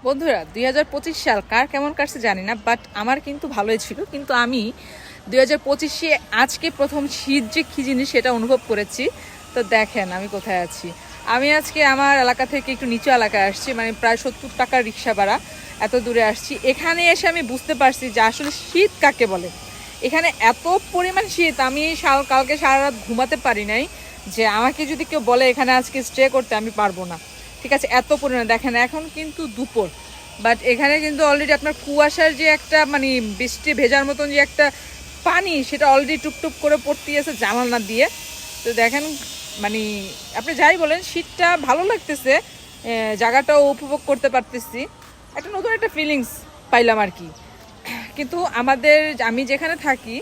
বন্ধুরা 2025 সাল কার কেমন কাটছে জানি না, বাট আমার কিন্তু ভালোই ছিল। কিন্তু আমি 2025-এ আজকে প্রথম শীত যে কী জিনিস সেটা অনুভব করেছি। তো দেখেন আমি কোথায় আছি। আমি আজকে আমার এলাকা থেকে একটু নিচু এলাকায় আসছি, মানে প্রায় 70 টাকার রিক্সা ভাড়া, এত দূরে আসছি। এখানে এসে আমি বুঝতে পারছি যে আসলে শীত কাকে বলে। এখানে এত পরিমাণ শীত, আমি কালকে সারা রাত ঘুমাতে পারি নাই। যে আমাকে যদি কেউ বলে এখানে আজকে স্টে করতে, আমি পারবো না। ঠিক আছে, এত পরিমাণে দেখেন এখন কিন্তু দুপুর, বাট এখানে কিন্তু অলরেডি আপনার কুয়াশার যে একটা মানে বৃষ্টি ভেজার মতন যে একটা পানি, সেটা অলরেডি টুপটুপ করে পড়তে আছে জানালা দিয়ে। তো দেখেন মানে আপনি যাই বলেন, শীতটা ভালো লাগতেছে, জায়গাটাও উপভোগ করতে পারতেছি, একটা নতুন একটা ফিলিংস পাইলাম আর কি। কিন্তু আমি যেখানে থাকি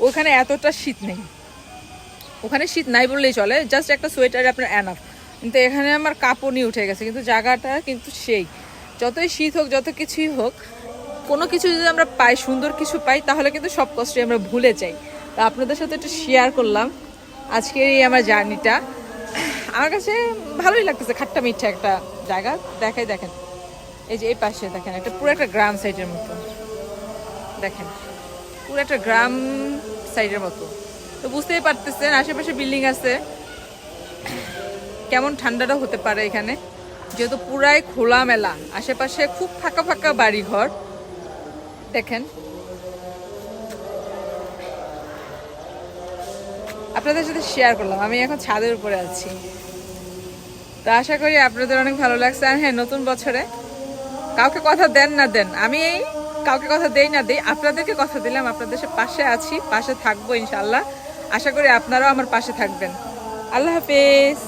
ওখানে এতটা শীত নেই। ওখানে শীত নাই বললেই চলে, জাস্ট একটা সোয়েটার আপনার এনাফ। কিন্তু এখানে আমার কাঁপুনি উঠে গেছে। কিন্তু জায়গাটা কিন্তু সেই, যতই শীত হোক যত কিছুই হোক, কোনো কিছু যদি আমরা পাই, সুন্দর কিছু পাই, তাহলে কিন্তু সব কষ্টই আমরা ভুলে যাই। তো আপনাদের সাথে একটু শেয়ার করলাম আজকের এই আমার জার্নিটা। আমার কাছে ভালোই লাগতেছে, খাট্টা মিঠা একটা জায়গা। দেখেন এই যে এই পাশে দেখেন, একটা পুরো একটা গ্রাম সাইডের মতো, দেখেন পুরো একটা গ্রাম সাইডের মতো। তো বুঝতেই পারতেছেন আশেপাশে বিল্ডিং আছে, কেমন ঠান্ডাটা হতে পারে এখানে, যেহেতু পুরাই খোলামেলা, আশেপাশে খুব ফাঁকা ফাঁকা বাড়ি ঘর। দেখেন আপনাদের সাথে শেয়ার করলাম। আমি এখন ছাদের উপরে আছি। তো আশা করি আপনাদের অনেক ভালো লাগছে। আর হ্যাঁ, নতুন বছরে কাউকে কথা দেন না দেন, আমি কাউকে কথা দেই না দেই, আপনাদেরকে কথা দিলাম, আপনাদের পাশে আছি, পাশে থাকবো ইনশাল্লাহ। আশা করি আপনারাও আমার পাশে থাকবেন। আল্লাহ হাফেজ।